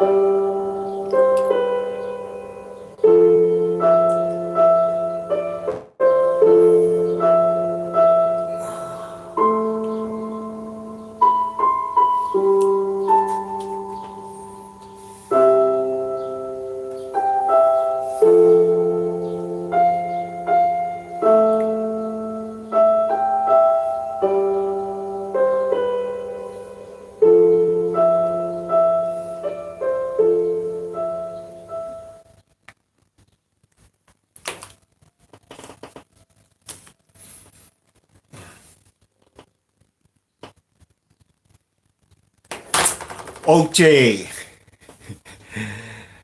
O te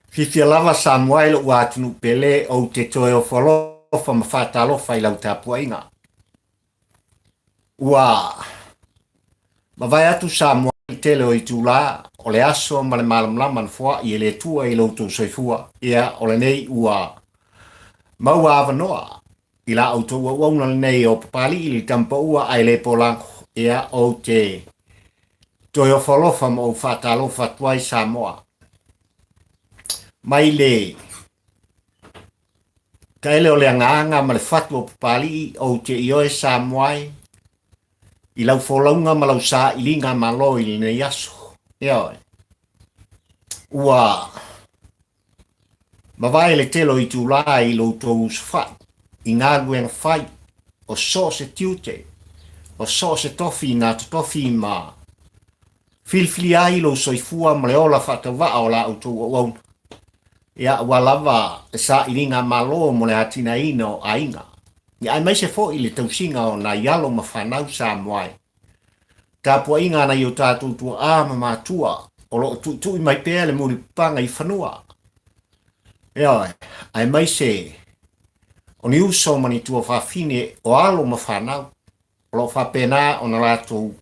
fifia lava Samuai lo ua tunu pele o te toe o whalofa ma whatalofa I lau tāpua inga. Ua ma vai atu Samuai tele o I tūla o le aso ma le malamlama na fua I le tua I loutou soifua ia o le nei ua maua avanoa I la autou au na nei o papali I le tampa ua ai le polanko ia o te toe o whalofa ma o whatalofa tuai Samoa. Mai le kaele o le anganga ma le fatu o papali o te ioe Samoai I lau wholaunga ma lau sa ilinga ma lo I le yaso. Ioe. Ua mawai le telo I tūla I loutou usfai I ngā guenga whai o so se tiute o so se tofi ngā tofi ma filfili ai lo soifua ma le ola whatawaa o la autou o wauna. Ia walawa sa ilinga malo mo le atina ino ainga. Ia ai mai se fo I le tausinga o na yalo ma whanau Samoai. Tāpua inga na I o tātou tua āma mātua o lo tu I mai pēr le muri panga I whanua. Ia ai mai se o ni uso mani tua whawhine o alo ma whanau. O lo whapena o na lātou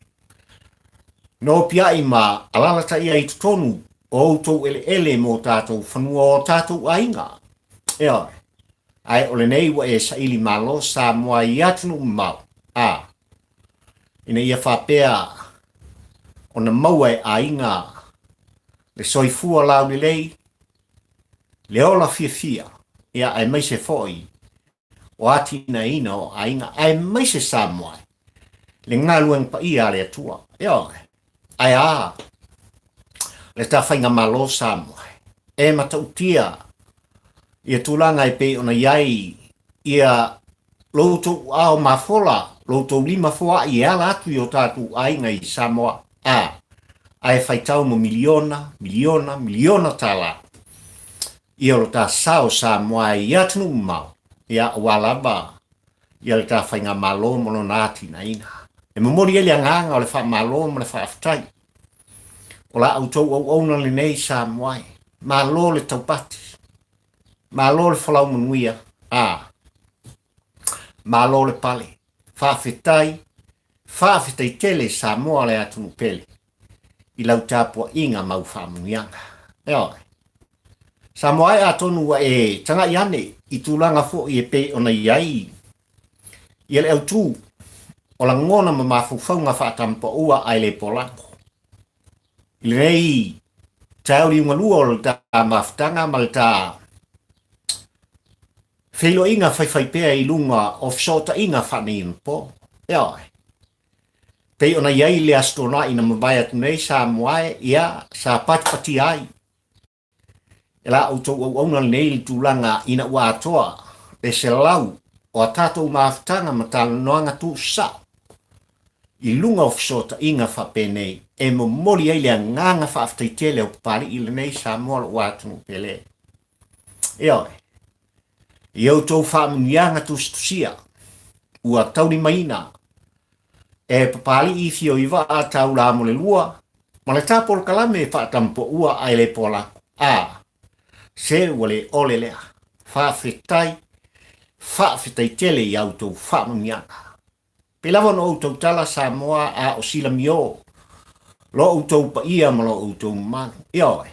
no pia I ma alalata ia I tutonu o tau ele mo tātou whanua o tātou ainga. Ia, ai ole nei wa e sa ili malo Samoa I atunu mau. Ina ia whapea o na maua e ainga le soifua lau ni lei le ola fia. Ia ai mai se foi o atina ina o ainga ai mai se Samoa. Le ngaluang pa ia le atua. Ia, ai le ta whainga malo Samoa. E matautia ia tūlanga I pe ona iai ia loutou ao mafola loutou lima foa I ala atu I o tātou ainga I Samoa. Ai whaitau mo miliona tala. Ia lo ta sao Samoa I atunu mau. Ia walaba ia le ta whainga malo mono nāti na ina. E mamori ele anganga o le wha malo mo le wha aftai. O la autou au na le nei Samoai. Malo le taupati. Malo le whalau manuia. Malo le pale. Whawhetai tele Samoa le atunu pele. I lau tāpua inga mau whamuianga. Eo. Samoai atonu wa e tanga iane. I tūlanga fo I e pe ona iai. I le au tū. O la ngona ma mawhawhaunga whaatampa ua ai le polanko. I le nei tauri unga lua o le ta maftanga ma le ta whilo inga whai pēr I lunga offshore ta inga whanei po. Eo. Pei ona iai le astona ina mawai atu nei Samoai ia sa patipati ai. E la autou au na nei li tūlanga ina ua atoa le se lau o a tātou maftanga ma ta noanga tu sa. I lunga offshore ta inga whapenei e mo mori ai lea nganga whaaftai tele o pari I le nei Samoa lo watunu pele. Eo. I au tau whaamunianga tu stusia. Ua tauri maina. E papali I fio I wa a tau la mo le lua. Ma le tāpol kalame whaatampo ua ai le pola. Se wale ole lea. Whaafetai tele I au tau whaamunianga. Pelawa no autou tala Samoa a o sila mio. Lo autou pa ia ma lo autou manu. Ioe.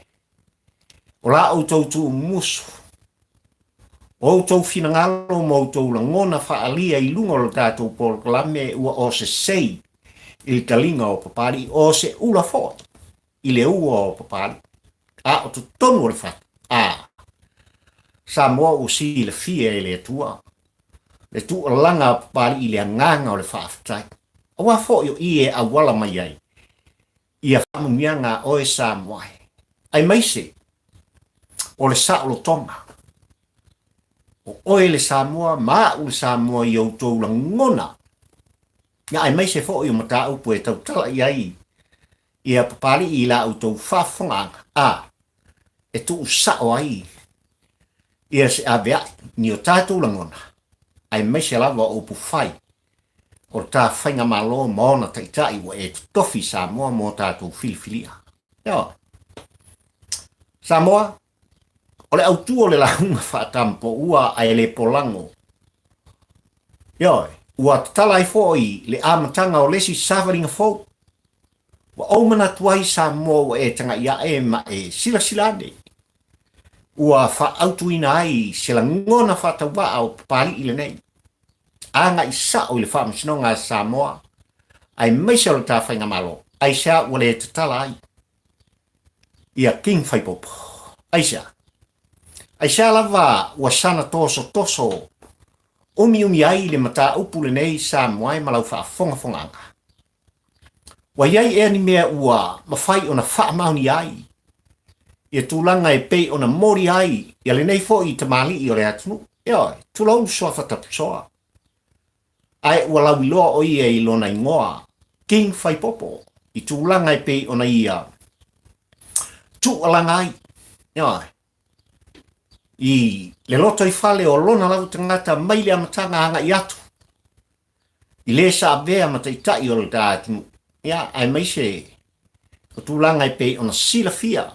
O la autou tu musu. O autou finangalo mo autou la ngona whaalia I lunga lo tātou pol kalame ua o se sei. I talinga o papari o se ula fot. I le ua o papari. o tu tonu o le fata. Samoa o si le fia e le tua. Le tu langa pali i le nganga o le whaafatai. O wa fo yo i e awala mai ai. Ia whamungianga o e Samoa. Ai maise, o le sa o lo tonga. O oe le Samoa, maa u le Samoa i au tau la ngona. Ia ai maise fo yo mata upu e tau tala i ai. Ia papali i la au tau whafonga. E tu usa o ai. Ia se avea ni o tātou la ngona. Ai maise lava o pu fai. O tā whainga malo maona taitai wa e tofi Samoa mo tātou filifilia. Ia. Samoa, o le autua le lahunga whaatampo ua ai le polango. Ia, ua talai foi le amatanga o lesi savaringa fo. Wa omana tuai Samoa wa e tanga ia e ma e sila silane. Ua whaautuina ai sila ngona whaatawaa o pali ile nei. Anga isa o le whaamasinonga Samoa. Ai meisa o ta whainga malo. Ai sa ua le tatala ai. Ia king whaipopo. Ai sa lava ua sana toso. Umi ai le mata upu le nei Samoa malau whaafonga anga. Wa iai e ni mea ua mawhai o na whaamauni ai. Ia tūlanga e pei o na mori ai. Ia le nei fo i tamali i o le atunu. Ia, tūlau soa whatapusoa. Ai ua lau iloa o ia i lona ingoa. King whaipopo. I tūlanga e pei o na ia. Tūalanga ai. Ia. I le loto i whale o lona lau tangata mai le amatanga anga i atu. I le sa avea mataitai o le tā atunu. Ia, ai maise. O tūlanga e pei o na sila fia.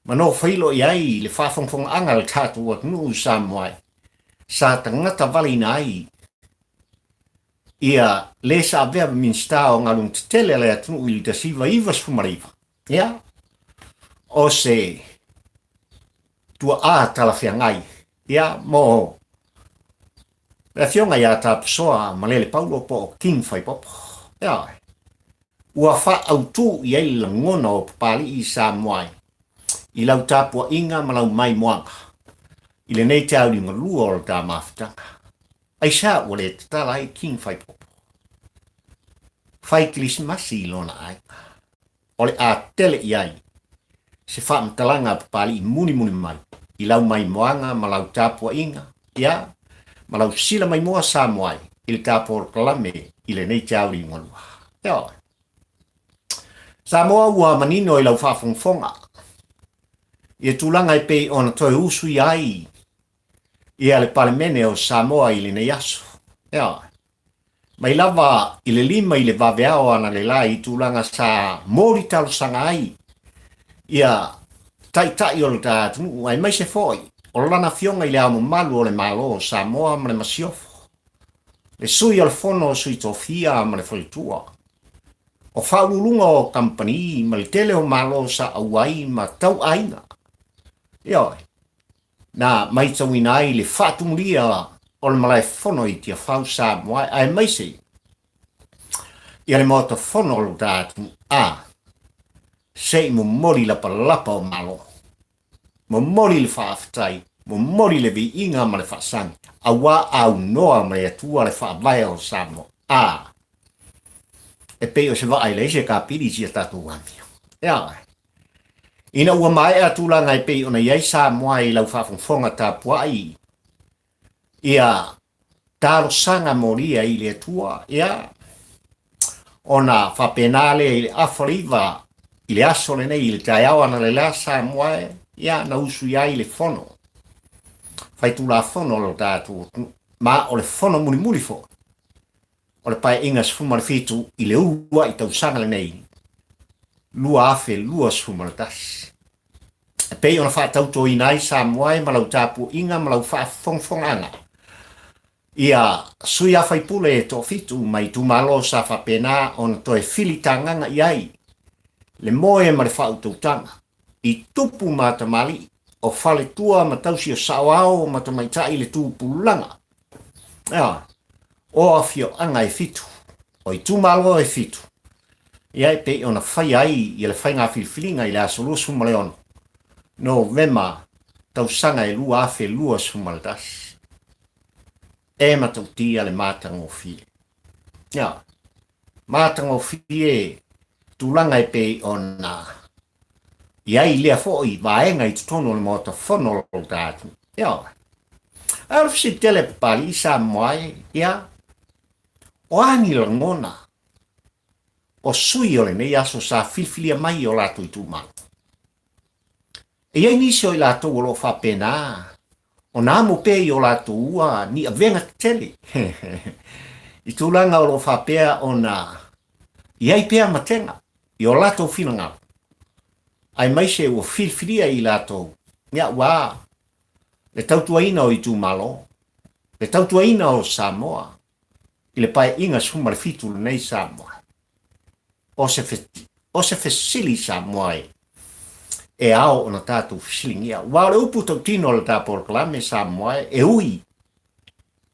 Mano whailo i ai le whawhongwhong anga le tātu at nuu Samoa. Sa tangata wali na ai. Ia le sa vea minsta o ngalung tele le atunu i ta siva ivas fumariva. Ia. O se tua a talafia ngai. Ia mo. Le fionga ia ta psoa malele paulo po king whaipopo. Ia. Ua wha au tu i ai la ngona o papali i Samoa. I lau tāpua inga malau mai moanga. I le nei tau ringa lua o tā mawhitanga. Ai sa ua le tatala ai king whaipopo. Whai kilismasi i lona ai. O le a tele i ai. Se whaamtalanga papali i muni mai. I lau mai moanga malau tāpua inga. Ia, malau sila mai moa Samoa. I le tāpua kalame i le nei tau ringa lua. Ia. Samoa ua manino i lau whawhongwhonga. Ia tūlanga i pei ona toi usu i ai. Ia le palemene o Samoa i le nei aso. Ia. Mai lava i le lima i le vaveao ana le lai tūlanga sa mori talo sanga ai. Ia tai o le tātunu ai mai se foi. O lana fionga i le amo malu o le malo o Samoa ma le masiofo. Le sui o le fono o sui tofia ma le folitua. O whaulunga o company ma le tele o malo sa auai ma tau aina. Ia, na mai tau inai le whatungia o le malai whono i tia whau Samoa ai maise. Ia le mota whono lo tātu sei mo mori lapa o malo. Mo mori le whaafatai, mo mori le vi inga ma le whaasangi. Awa au noa ma le atua le whaavaya o Samoa. E pei o se wa ai leise ka piri sia tatu wamia. Ia, ina ua mai a tūlanga i pei ona iai Samoa i lau whawhongwhonga tā puai. Ia tāro sanga moria i le atua. Ia ona whapenale i le awhariva i le aso le nei i le tai awana le la Samoa. Ia na usu iai le whono. Whai tūla whono lo tātu. Ma o le whono muni fo. O le pai inga sfuma le fitu i le ua i tau sanga le nei. Lua afe, lua sfuma le tasi. E pei ona whaatauto i nai Samoa malau tāpu inga malau whaafongfonganga. Ia sui awhai pule e tō fitu mai tu malo sa whapena ona toe fili tanganga i ai. Le moe ma le whautautanga. I tupu matamali o whale tua ma tausi o sawao ma tamaitai le tupu langa. Ia, o afio anga e fitu. O i tu malo e fitu. Ia e pe ona fai ai i le fai ngā whiwhiringa i le asolo sumale ono. No vema tau sanga e lua afe lua sumaldas. E matau tia le mātango fie. Ia, mātango fie tūlanga e pe ona. Ia i lea fo i vaenga i tutono le mota whono lo tātu. Ia, alf si tele pali i sa moai, ia, o ani la ngona. O sui o le nei aso sa filfilia mai o lato i tūmau. E iai nisi o i lato o lo whapena. O nā mo pe i o lato ua ni a venga tele. I tūlanga o lo whapea o nā. Iai pea matenga. I o lato whina ngā. Ai mai se o filfilia i lato. Ia wā. Le tautuaina o i tūmalo. Le tautuaina o Samoa. I le pai inga sumare fitu nei Samoa. O se fesili sa moai e ao ona tātou fisilingia. Wā le upu tau tino le tāpor kalame sa moai e ui.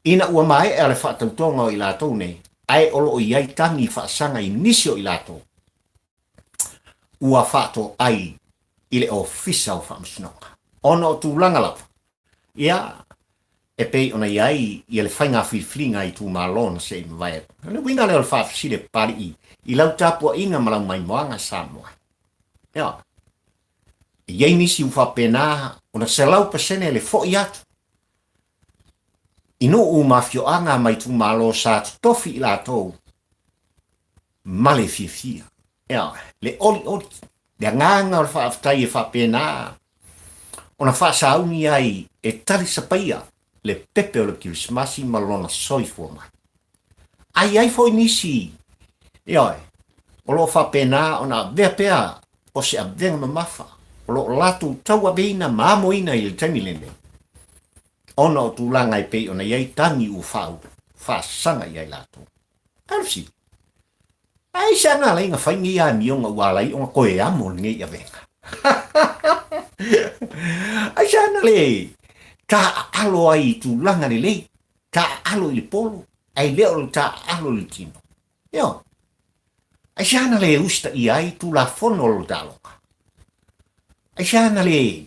Ina ua mai e ale whaatautonga o i lātou nei. Ai olo o iai tangi whaasanga i nisio i lātou. Ua whaato ai i le ofisa o whaamasinonga. Ona o tūlanga lau. Ia e pei ona iai i le whainga whiwhiringa i tū mālona se i mwai. Ana wina leo le whaafisile pari i lau tāpua inga malau mai moanga Samoa. Ia. Iei nisi uwhapena ona se lau pasene le fo i atu. Ino u mafioanga mai tū mālo sa tofi i lātou. Male fia. Ia. Le oli. Le nganga o le whaaftai e whapena. Ona whaasauni ai e tari sapaia. Le pepe o le kirismasi malona soifua mai. Ai foi nisi. Ioi, o lo whapena o na vea pea o se avenga mamafa. O lo latu taua beina maamoina i le taimilene. Ona o tūlanga i pei ona iai tangi u whau. Whaasanga iai latu. Arsi. Ai sana lai nga whaingi a mionga walai o nga koe amo nge i avenga. Ai sana le. Ta alo ai tūlanga le lei. Ta alo i le polo. Ai leo ta alo le tino. Io. Ai sana le usta i ai tu la fono lo daloka. Ai sana le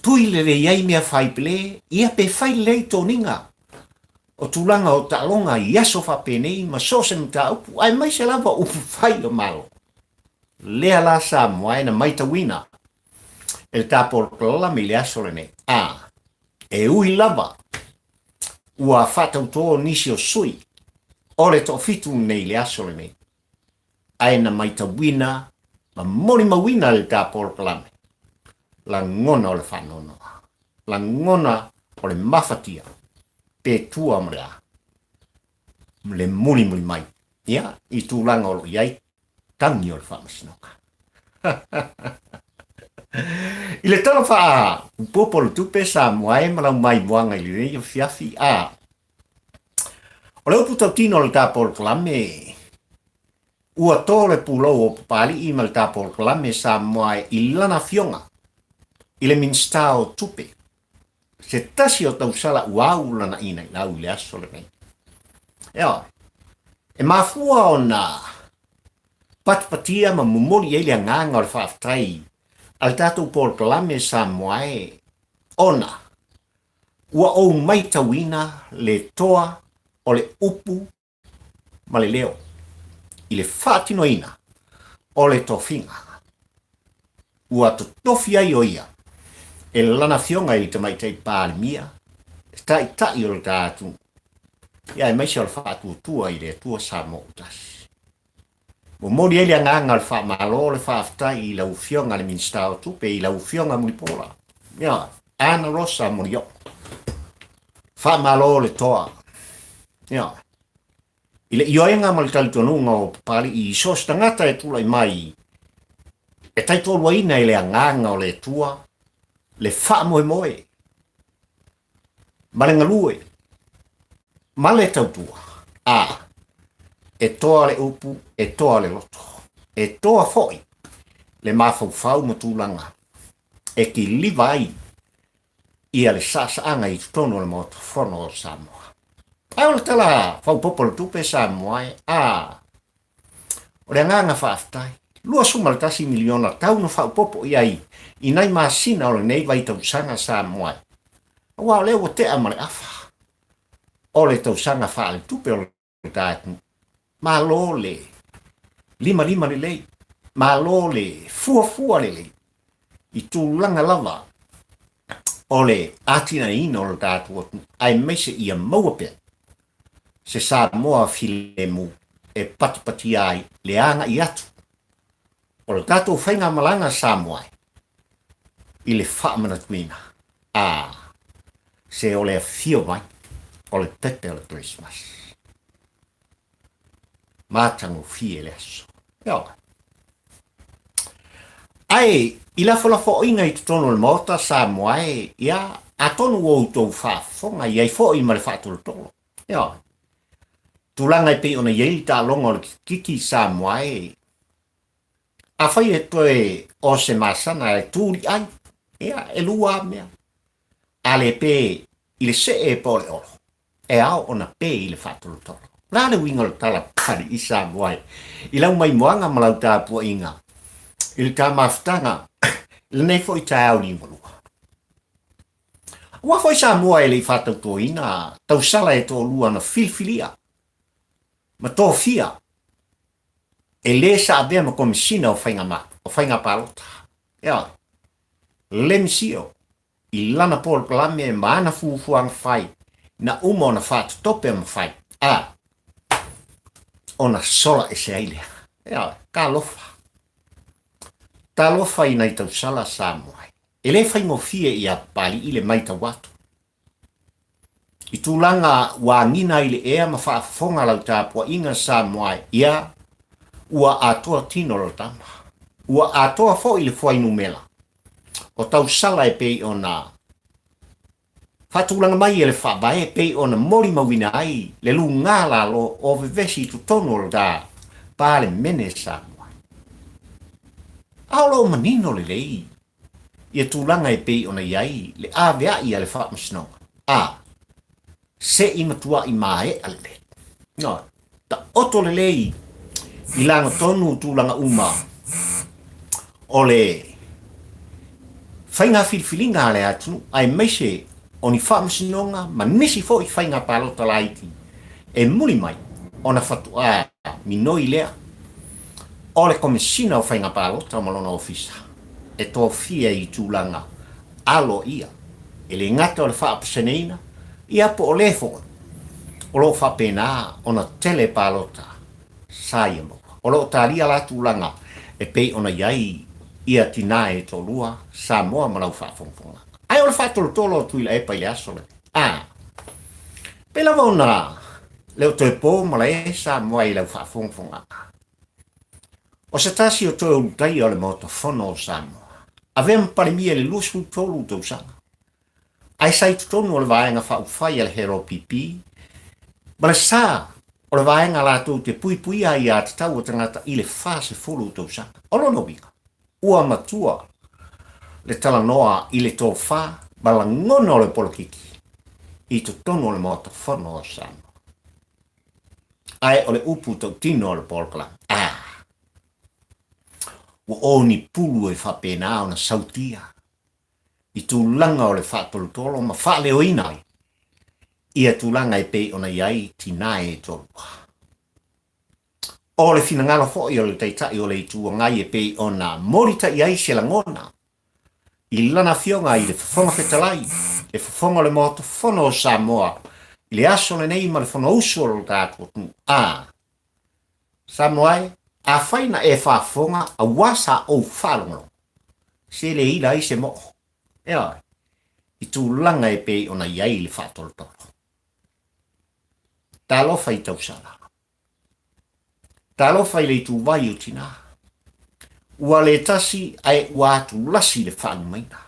tui le iai mea fai ple, ia pe fai lei toninga. O tūlanga o talonga i aso fa penei, ma so se mta upu, ai mai se lava upu fai o malo. Lea la sa moaina mai ta wina. El tapor klola mi le aso le ne. E ui lava. Ua fata uto nisi o sui. Ole to fitu nei le aso le nei. Aina mai ta wina, ma mori ma wina le tapor kalame. La ngona o le whanono. La ngona o le mafatia. Pe tua mrea. Le muri mai. Ia, i tūlanga o lo iai, tangi o le whamasinoka. I le tala wha upopolo tupe sa moae malau mai moanga i le fiafi o le upu tau tino le tāpol kalame. Ua tō le pulou o papali i mal tāpol kalame sa moae i lana fionga. I le minstao tupe. Se tasi o tau sala uau lana ina i lau le aso le nei. Ea, e mafua o na patpatia ma mumoli e le nganga o le whaaftai. Al tātou pol kalame sa moae. Ona. Ua o mai tawina le toa o le upu ma le leo. I le whaatinoina o le tofinga. Ua to tofi ai o ia. E lana fionga i te mai tei pāle mia. Tai tai o le tātou. Ia e maisi o le whaatu tua i le tua sa mo utasi. Mo mori ele nganga le whaamalo le whaaftai i lau fionga le minstao tupe i lau fionga mulipola. Ia, ana rosa mori o. Whaamalo le toa. Ia. I le ioenga ma le talitonunga o pali i sos tangata e tula i mai. E taitolua ina i le nganga o le tua. Le whaamoe moe. Ma le ngalue. Ma le tautua. E toa le upu, e toa le loto. E toa foi. Le mafau matulanga. E ki livai. Ia le sasaanga i tono le moto fono o Samoa. Ai o le tala fau popolo tupe Samoa. o le nganga whaaftai. Lua sumalatasi miliona tau na whaupopo iai, i nai masina o le nei vai tausanga sa moai. Wa le o te amare afa. O le tausanga wha le tupe o le tātu. Ma lo le, lima le lei. Ma lo le, fua le lei. I tūlanga lava. O le atina ina o le tātu ai meise ia maua pia. Se sa moa file mu e pati ai le anga i atu. O le tātou whainga malanga sa moai. I le whaamana tuina. Se o le fio mai. O le pepe o le Christmas. Mātango fie le aso. Ia. Ai, i la fo inga i tono le mota sa moai. Ia, a tonu o tau whaafonga. Iai fo i ma le whaatolo tolo. Ia. Tulanga i pe ona iei ta longa o le kiki sa moai. A whai e toe o se masana e tūri ai. Ia, e lua mea. A le pe i le se e po le oro. E ao ona pe i le whaatolo tolo. Nā le winga le tala pari i sa moai. I lau mai moanga malau tā pua inga. I le tā maftanga. Le nei fo i tā au ni malua. Ua fo i sa moai le i whaatau tō ina. Tau sala e tō lua na filfilia. Ma tō fia. E le sa abea ma komisina o whainga ma. O whainga palota. Ia. Le misio. I lana pol palame e maana fufuang whai. Na uma ona whaatu tope ma whai. Ona sola e se aile. Ia. Ka lofa. Ta lofa i nei tau sala sa moai. E le whai mo fie i a pali i le maita watu. I tūlanga wā ngina i le ea ma whaafonga lau tāpua inga sa moai. Ia. Ua atoa tino lo tama. Ua atoa fo i le whainu mela. O tau sala e pei ona. Whatulanga mai e le whabae e pei ona mori mawina ai. Le lu ngala lo o vevesi tu tono lo da. Pāle mene sa moai. Aolo manino le lei. Ia tūlanga e pei ona iai. Le avea i a le whaamasinaunga. Se i matua i mae ale. No. Ta oto le lei. I langa tonu tūlanga uma. O le whainga whilwhilinga ale atu. Ai meise o ni whaamasinonga. Ma nisi fo i whainga palota laiti. E muli mai. Ona whatua minoi lea. O le komisina o whainga palota malona ofisa. E tō fia i tūlanga. Alo ia. E le ngata o le whaapaseneina. Ia po o lefo. O lo whapena. Ona tele palota. Saia mo. O lo taria la tūlanga e pei ona iai ia tina e tō lua sa moa malau whaafonfonga. Ai o le whaatolo tolo tuila e pai le asole. Pela vauna leo toi pō mala e sa moa i lau whaafonfonga. O se tasi o toi urutai o le moto whono o sa moa. A vem parimia le lusu tolu tau sanga. Ai sai tutonu o le vaenga whaufai al hero pipi. Mala sa o le vaenga lātou te pui ai a te tau o tangata i le whase fulu tau sanga. Olo no wika. Ua matua le tala noa i le tō wha bala ngono le polokiki. I to tono le moto whono o sama. Ai o le upu tau tino o le polokala. Ua o ni pulu e whapena o na sautia. I tūlanga o le whaatolotolo ma whaale o inai. Ia tūlanga e pei ona iai tinae e tolua. O le finangalo fo'i o le teitai o le itua ngai e pei ona morita iai se langona. I lana fionga i le whafonga whetalai. Le whafonga le moto whono o Samoa. I le aso le nei ma le whono usu o le tātua tu. Samoai, a whaina e whafonga a wasa o whalonglo. Se le ila i se mo. Ea, i tūlanga e pei ona iai le whaatolotolo. Talo fai tau sala. Talo fai le tu vai o tina. Ua le tasi ai ua tu lasi le whaanu maina.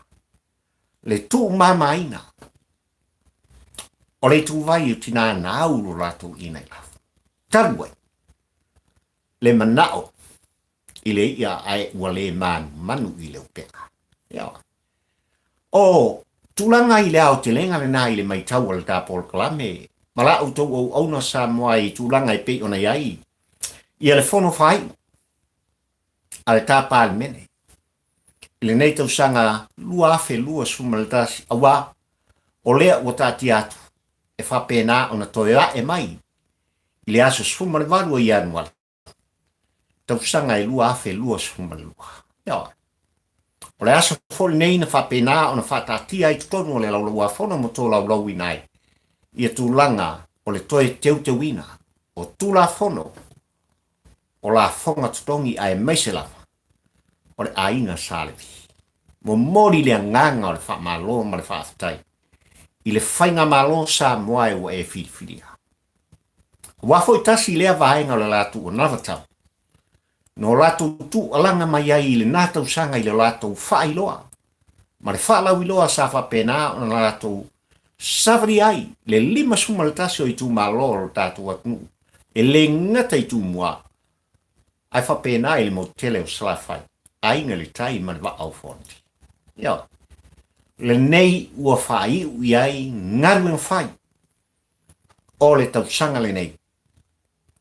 Le tu mamaina. O le tu vai o tina na auru rato ina i lafu. Taruai. Le manao. I le ia ai ua le manu i le upeka. Ia. O tulanga i le au te lenga le nā i le maitau al tāpol kalame. Mala au tau au na sa moa i tūlanga i pei ona iai. Ia le whono whai, ale tāpāle mene. I le nei tausanga lua afe lua sumalatasi awa o lea ua tāti atu e whapena o na toea e mai i le aso sumalavalu i anuala. Tausanga e lua afe lua sumalalua. Ia. O le aso foli nei na whapena o na whatatia i tutonu o le laulaua whona mo tō laulau inai. Ia tūlanga o le toe teuteuina o tūla whono o la whonga tutongi ai meise lava o le ainga sālevi. Mo mori le nganga o le whamalo ma le whaafitai. I le whainga malo sa moai o e whiriwhiria. Wafo i tasi lea vaenga o le latu o navatau. No latu tu alanga mai ai i le nātau sanga i le latu whailoa. Ma le whaalau iloa sa whapena o le latu savri ai le lima sumalatasi o i tu malo o tātu atnu. E le ngata i tu mua. Ai whapena i le motele o salafai. Ainga le tai ma le wa au fonti. Ia. Le nei ua whai ui ai ngaru en whai. O le tausanga le nei.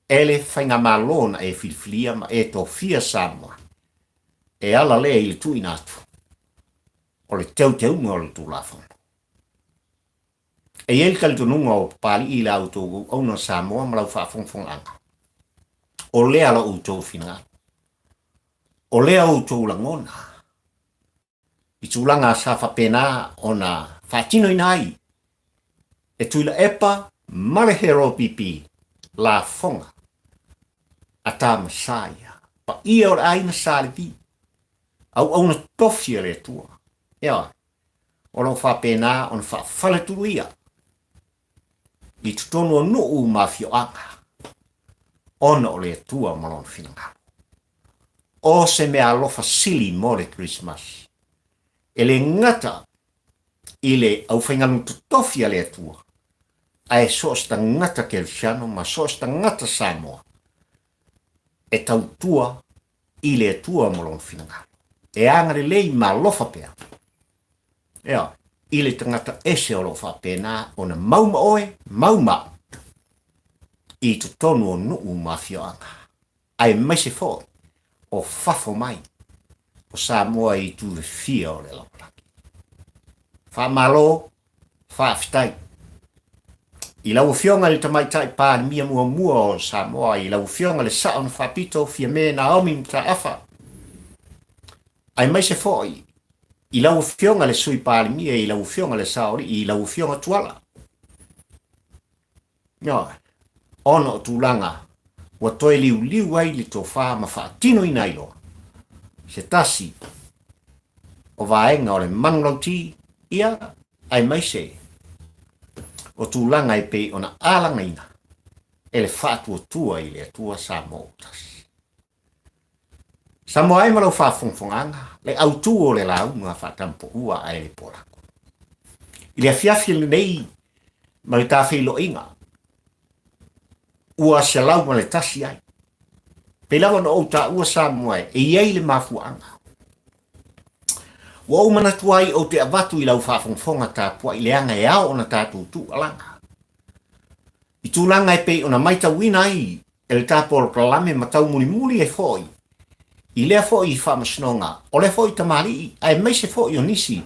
Ele whainga malona e whiriwhiria ma e tō fia Samoa. E ala lea i le tui nātu. O le teu mo le tū lafona. E el kalitonunga o pali i la auto ona Samoa ma lau whaafongfonga. O lea la auto fina. O lea auto langona. I tūlanga sa whapena ona whaatino inai. E tuila epa marehero pipi la fonga. Ata masaya. Pa ia o aina sālevi. Au na tofia le tua. Ea. O lo whapena ona whawhaleturu I tutonu o nuu mafio anga. Ona o le tua malon finanga. O se mea alofa sili mo le Christmas. E le ngata i le au whaingalu tutofia le tua. Ai sosta ngata Kelsiano ma sosta ngata Samoa. E tau tua i le tua malon finanga. E angare lei ma lofa pea. Ea. I le tangata ese o lo whapena o na mauma oe, mauma. I tu tonu o nuu mafio anga. Ai maise fo o fafo mai. O Samoa i tu fia o le laupaki. Whamalo, whaafitai. I lau fionga le tamaitai pā ni mia mua o Samoa. I lau fionga le saon whapito fia me na omi mta afa. Ai maise fo I lau fionga le sui pālimia, I lau fionga le saori, I lau fionga tuala. Ia, ona o tūlanga, wa toe liu ai li tō wha ma whaatino I nailo. Se tasi, o vaenga o le manglauti, ia, ai maise. O tūlanga I pe ona ālanga ina, e le whaatua tua I le atua Samoa tasi. Samoa ai malau whaafongfonganga, le autu o le lau mga whaatampo ua ai le porako. I le afiafi le nei, ma le tāwhilo inga. Ua se lau ma le tasi ai. Pe lawa no outa ua Samoa e iei le mafuanga. Ua o manatu ai o te avatu I lau whaafongfonga tāpua I le anga e ao ona tātou tu alanga. I tūlanga e pe ona maita wina ai, e le tāpolo kalame matau muli e foi. I lea fo I whamasnonga, o lea fo I tamari, ai meise fo I o nisi,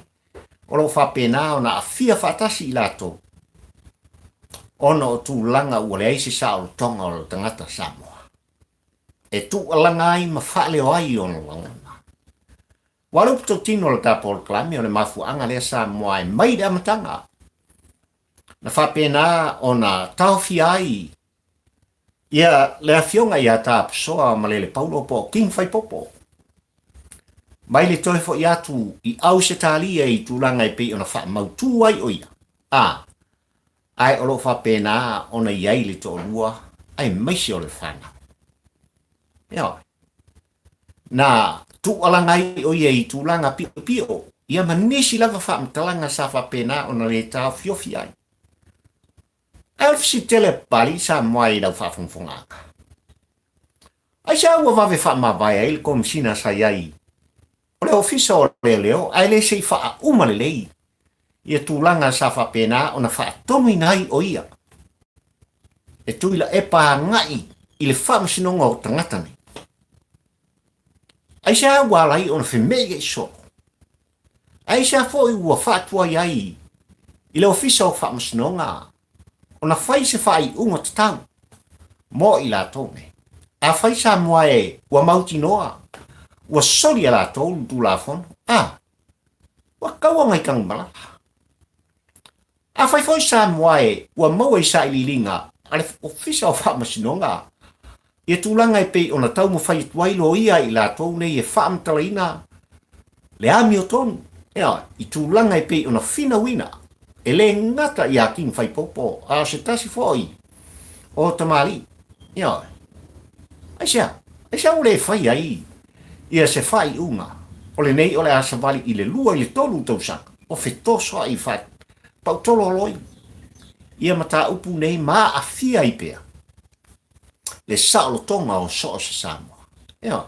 o lo whapena o na awhia whatasi I lato. Ona o tū langa ua le eise sa o tonga o tangata Samoa. E tū alanga ai ma whale o ai o no langana. Walup to tino le tāpol klami o le mafu anga lea Samoa e maide amatanga. Na whapena o na tauwhi ai, Ia le fionga ia ta soa malele paulo po king fai popo. Mai le toi fo iatu I au se talia I tūlanga I pe ona wha mautu ai o ia. Ai olo wha pena ona iai le to lua, ai maisi o le whana. Ia. Na tu alangai o ia I tūlanga pio, ia manisi lava wha mtalanga sa wha pena ona le tau fiofi ai. Elfsi tele pali sa moai lau whafungfungaka. Ai sa ua wawe whamawai ai le komisina sa iai. O le ofisa o leo, ai le sei wha umale lei. Ia tūlanga sa whapena o na wha tomi nai o ia. E tuila e pā ngai I le whamasinonga o tangata nei. ai sa walai on fe mege so ai sa fo ua fatua yai ile ofisa o fa masnonga ona fai se fai unga tau mo ila tone a fai sa moe ua mauti noa ua soli ala tolu tu la fon ua kaua ngai kang bala a fai foi sa moe ua mau sa ililinga ale ofisa o fa masnonga ia tulanga pe ona tau mo fai tuai lo ia ila tone e fa mtalaina le ami o tonu i tulanga pe ona fina wina ele ngata ia king fai popo a se tasi foi o tamali aisha ule fai ai ia se fai unga ole nei ole asa vali ile lua ile tolu tausaka o fetoso ai fai pautolo loi ia mata upu nei ma afia ipea le sa'lo tonga o so se Samoa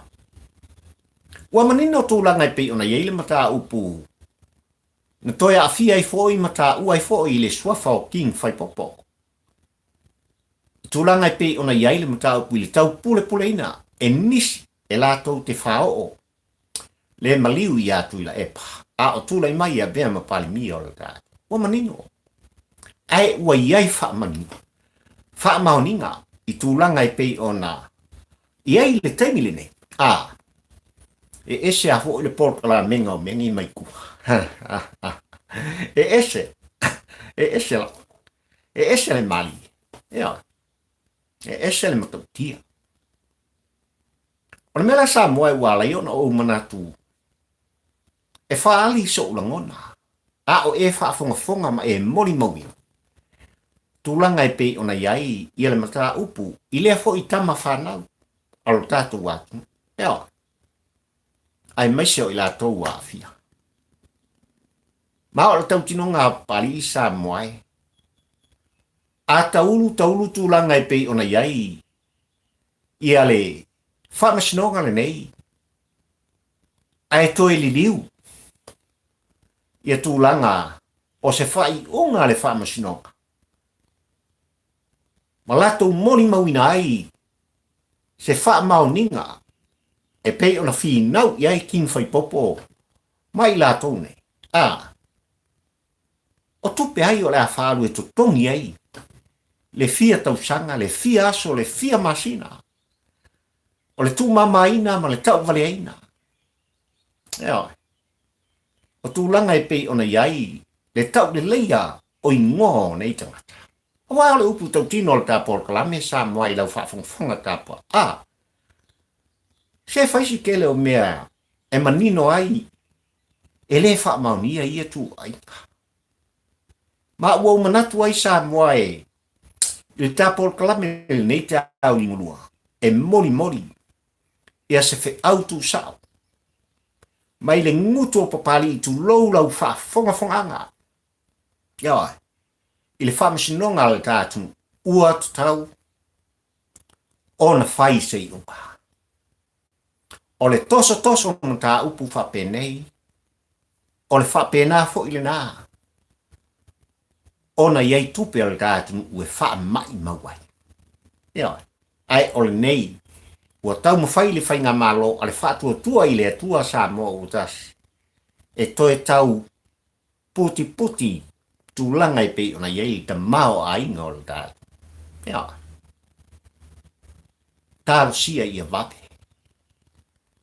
ua manino tulanga pe ona yele mata upu na toia afia i foi mata ua i foi le swafa o king fai popo tulanga pe ona yele mata upu le tau pule ina e nisi e lato te fao le maliu ia tu ila epa o tula i mai a bea ma pali mi o la ua manino ai ua iai fa maoninga i tulanga pe ona iai le temile ne e ese a fo le porta la menga o mengi mai ku e ese le mali e ese le matotia ona mela sa moe wala yo na o manatu e fa ali so langona o e fa fonga ma e moli mobi tulanga pe ona yai ia le mata upu ile fo i tama fana al tatu watu ai mai se ila to wa fia ma o tau tino nga pali sa moe a taulu tulanga pe ona yai ia le fa masnoga le nei ai to ili liu ia tulanga o se fai unga le fa masnoga malato moni mawina ai se fa maoninga e pe ona fi nau iai king fai popo mai la tone o tupe ai o le afalu e tutongi ai le fia tausanga le fia aso le fia masina o le tu mamaina ma le tau valeaina o tulanga e pe ona iai le tau le leia o ingo nei tangata o wao le upu tau tino le tapor kalame sa moai lau whaafonga tapua se faisi kele o mea e manino ai e le wha maunia ia tu ai ma ua manatu ai sa moai le tapor kalame le nei tau limulua e mori ia se fe autu sao mai le ngutu o papali i tu lou lau whaafonga i le whamasinonga le tātu ua tau ona whai se i unga o le toso na tā upu whapenei o le whapena fo i le nā ona iei tupe le tātu ue wha mai mawai ai o le nei ua tau mawhai le whainga malo a le whaatua tua i le atua sa mo utas e toe tau puti tulanga i pe ona iei ta mao a inga o le tātu tāro sia i a vape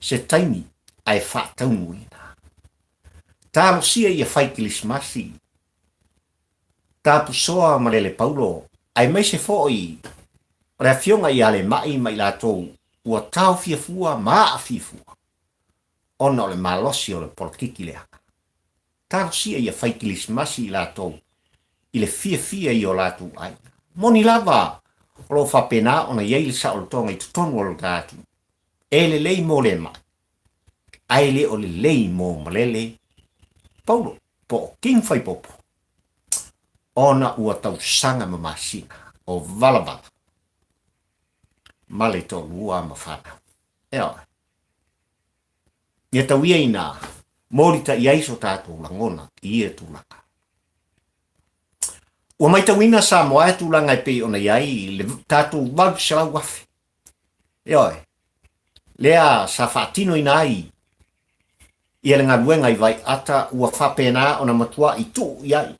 se taimi ai wha taunuina tāro sia i a whai kilismasi tāpu soa ma le paulo ai mai se foi rea fionga i ale mai la tou ua tau fiafua ma a fiafua ona o le malosi o le politiki le haka tāro sia i a whai kilismasi la tou i le fia i o latu ai moni lava o lo whapena ona iei le sa o le tonga i tutonu o le tātu e le lei mo le mai ai le o le lei mo malele paulo po king fai popo ona ua tau sanga mamasina o vala ma le tolua ma whana ia tau ia ina morita i aiso tātou langona i e tūlaka ua mai tau ina sa moa e tūlanga i pe ona iai le tātou walu salau wafe lea sa whaatino inai, ia le ngaluenga i vai ata ua whapena ona matua i tu iai.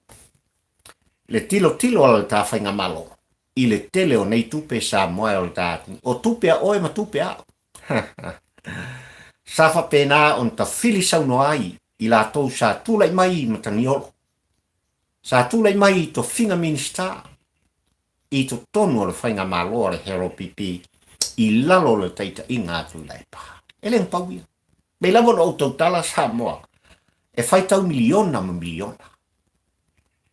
Le tilo ala le tawhainga malo, i le tele o nei tupe sa moe o le tātini, o tupe a oe ma tupe a. Sa whapena on ta whili sauno ai, i la tau sa tūlai mai ma taniolo. Sa tūlai mai i to whinga minista, i to tonu o le whainga malo o le hero pipi, i lalo le teita i ngā tu lai pa. Ele ngpauia. Bei lavo no tau tala sa moa. E whai tau miliona ma miliona.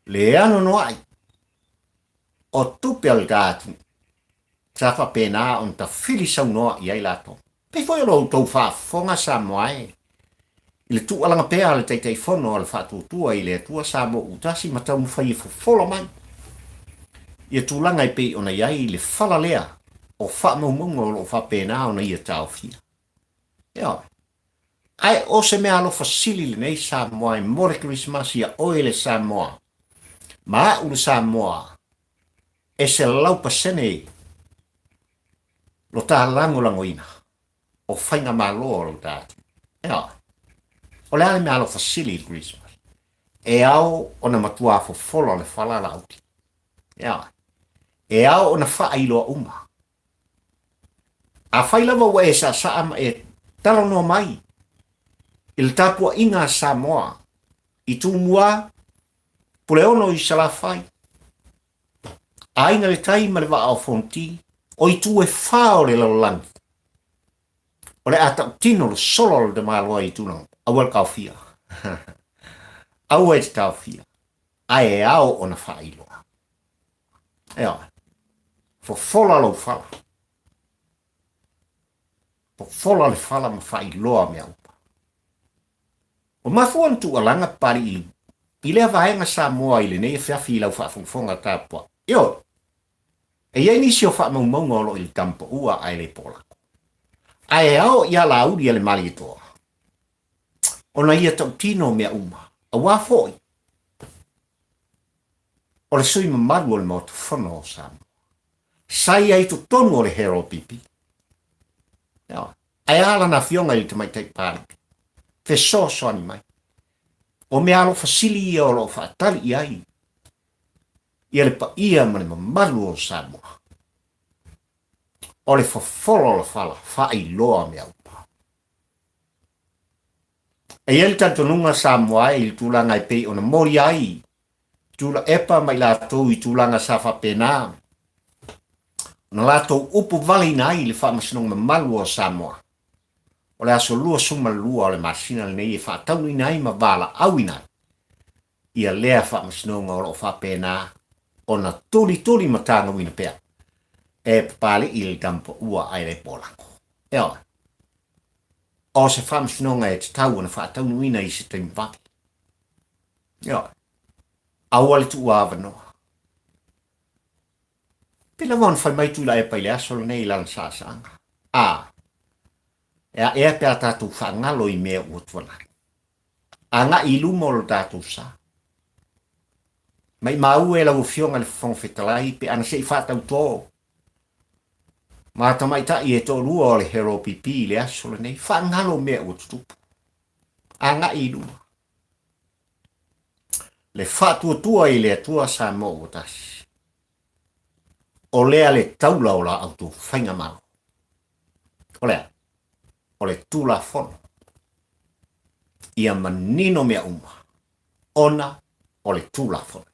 Le ano no ai. O tupe al gātini. Sa whapena on ta whili sau noa i ai lato. Pei foi o tau whafonga sa moa e. I le tu alanga pēa le teita i whono al whātutua i le tua sa mo utasi ma tau mwhai e wholo mai. Ia tūlanga i pei ona iai le whala lea. O wha maumunga o wha pēnā o na ia tau fia. Ia. Ai o se mea alofa sili le nei Samoa e more Christmas ia oele Samoa. Ma ule Samoa e se laupa sene lo tā lango langoina o whainga malo o lo tāti. Ia. O le ale mea alofa sili Christmas. E au o na matua fo folo le whala lauti. Ia. E au o na wha ailoa uma. A whailava wa e sa ama e talo no mai. Il tapua inga Samoa. I tu mua. Pule ono i salafai. A inga le tai ma le wa au fonti. O i tu e whao le lalangi. O le ata tino le solo le maloa i tu nang. Awal kau fia. Awa e te tau fia. A e au o na whailoa. Ea. Fo fola lo fala. Po fola le fala ma fai loa mea upa. O mafuan tu alanga pari i. I lea vaenga Samoa i le nei e whiawhi lau whaafonga tāpua. Io. E iei nisi o whaamaunga olo i le tampo ua ai le polako. Ai ao ia la uri le mali toa. Ona ia tau tino mea uma. A wafoi. O le sui mamaru o le mautu whono o Samoa. Sai ai tu tonu o le hero pipi. Ia. Ai ala na fionga i te mai tei pārik. Fe so ani mai. O me alo fasili ia o lo whaatali i ai. Ia le pa ia ma le mamaru o Samoa. O le whawholo la whala, whai loa mea upa. E ia le tantonunga Samoa i le tūlanga i pei o na mori ai. Tūla epa mai la tau i tūlanga sa whapena. Na la tau upu vali nai le whamasinong mamaru o Samoa. O le aso lua suma lua o le masina le nei e whaataunu inai ma wala au inai. Ia lea whamasinonga o lo whapena o na tuli matanga wina pea. E papale i le tampo ua ai le polako. Ea. O se whamasinonga e te tau na whaataunu ina i se teimpaki. Ea. Aua le tu ua noa. Pila mon fai mai tula e paile aso le nei lan sasanga. Ea pea tātou whaangalo i mea ua tuanaki. A ngā i lumo lo tātou sa. Mai mau e lau fionga le whongwhetalai pe ana se i whātau tō. Māta mai ta i e tō lua o le hero pipi le aso le nei. Whaangalo mea ua tutupu. A ngā i lumo. Le whātua tua i le atua sa mo o tasi. O lea le taula o la auto whainga mau. O lea. O le tula fono. Ia manino mea uma. Ona o le tula fono.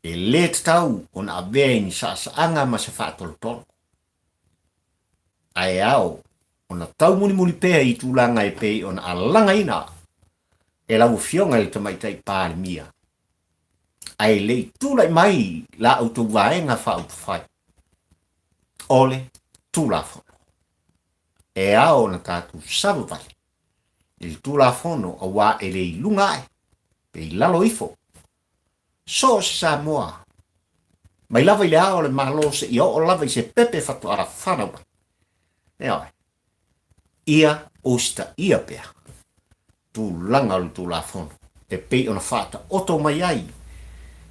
E le tau ona avea ni sa anga ma se whaatolo tolo. Ai au, ona tau muni pea i tūlanga e pei ona alanga ina. E lau fionga le tamaitai pāri mia. Ai le tūlai mai la auto vaenga whautawhai. Ole tula fono. E ao na tātou savavai. I tūla fono a wā e le lungai. Pe i lalo ifo. So se Samoa. Mai lava i le ao le malo se i o lava i se pepe fatu ara whanawa. E oi. Ia o sta ia pea. Tu langa o tūla fono. E pei ona whata oto mai ai.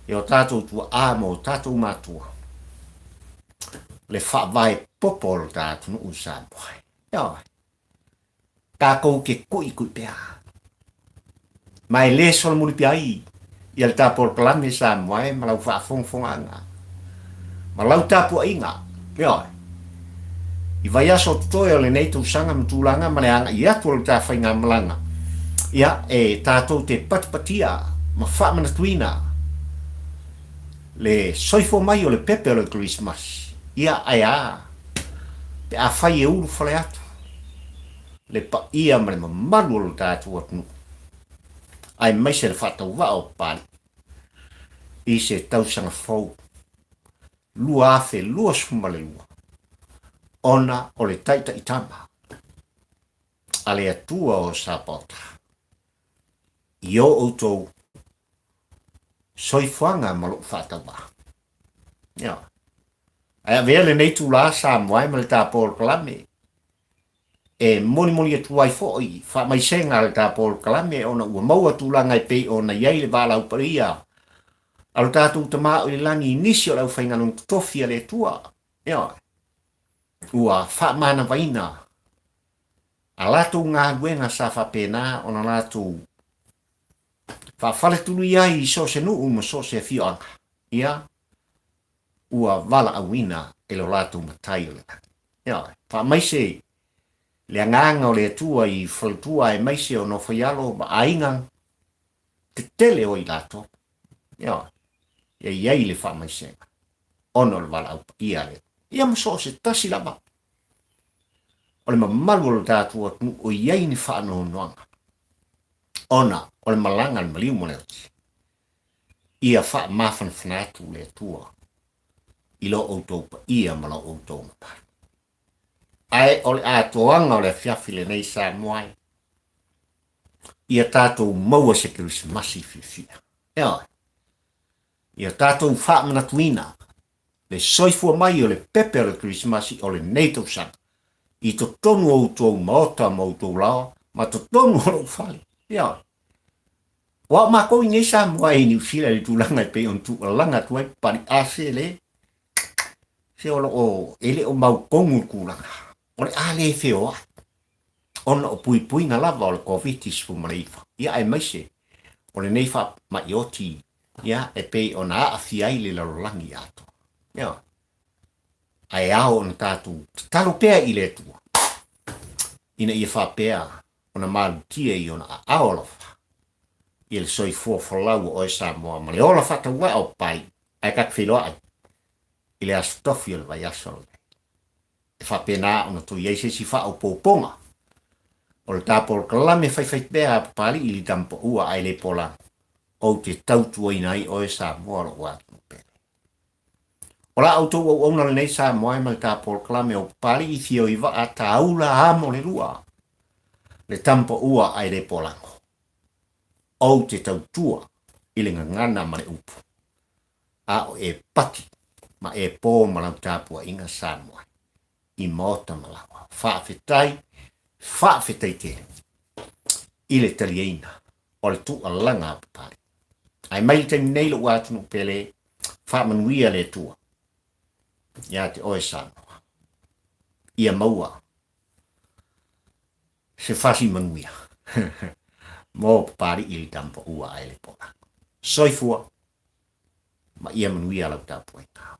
E o tātou tua āma o tātou mātua. Le wha vai popo o tātou no Samoa. Yo, kako ke kui pea. Mai le sol muli piai. Ia le tapor kalame sa moe malau fa fong anga. Malau tapu inga. Yo. I vai aso toi o le nei tu sanga mtulanga male anga ia tu le ta fainga malanga. Ia e tatou te patpatia ma fa mana tuina. Le soifo mai o le pepe o le Christmas. Ia ai a. Pe a fai e uru fale atu. Le pa ia male mamalu o le tatu atnu. Ai mai se le fatau wa o pali. I se tausanga fau. Lua afe lua sumale lua. Ona o le taita itama. Ale atua o sapota. Io outou soifuanga malo fatau wa. Ia. Ai vele nei tu la sa moai mal ta por klame. E moni tu ai foi fa mai senga al ta por klame ona ua mau tu la ngai pe ona yai le bala uparia. Al ta tu tama o langi inisio la fainga non tofia le tua. Ia. Ua fa mana vaina. Alatu ngā guenga sa fa pena ona latu. Fa fale tulu iai so se nuu ma so se fionga. Ia. Ua vala awina e lo latu matai o le. Ia. Fa mai se le nganga o le tua i faltua e mai se o no faialo ma ainga te tele o i lato. Ia. Ia iai le fa mai se. Ono le vala au ia le. Ia ma so se tasi lama. O le mamalu o le tatu o iai ni fa no noanga. Ona o le malanga le maliu mo le oti. Ia fa mafan fanatu le tua. Ilo outou pa ia ma lo outou ma. Ai o le atoanga o le fiafi le nei sa moai. Ia tātou maua se Krismasi fifia. Ia. Ia tātou wha manatuina. Le soifua mai o le pepe o le Krismasi o le neito sang. I to tonu outou maota mautou lao, ma to tonu o lo whai. Ia. Wa ma ko nei sa moai ni fila le tulanga e pe on tu langa tuai pari ase le. Se o ele o mau kongu kulanga. O le ale feo a. Ona o pui nga lava o le COVID-19 fu maleifa. Ia ai maise. O le neifa ma ioti. Ia e pe ona a fiai le larolangi ato. Ia. Ai ao ona tatu. Talo pea i le tua. Ina ia fa pea. Ona malu tia i ona a aolofa. Ia le soi fua falau o e sa moa. Ma le ola fata ua o pai. Ai kak filoa ai. Ile astofi o le vai asol. E fa pena ona tu iei se si fa o poponga. O le tāpol kalame fai pēa pali ili tampo ua ai le pola. O te tautua inai o e sa moa lo watu pēle. O la autou au auna le nei sa moa ma le tāpol kalame o pali i fio i wa a taula amo le lua. Le tampo ua ai le polango. O te tautua ili ngana ma le upu. A o e pati ma e pō ma lau tāpua inga sa moa. I mota ma lawa. Whaafetai te. I le talieina. O le tu alanga pari. Ai mai te nei lo watu no pele. Whaamanuia le tua. Ia te oe sanoa. Ia maua. Se fasi manuia. Mo pari i le tampo ua ai le pola. Soifua. Ma ia manuia lau tapu e tau.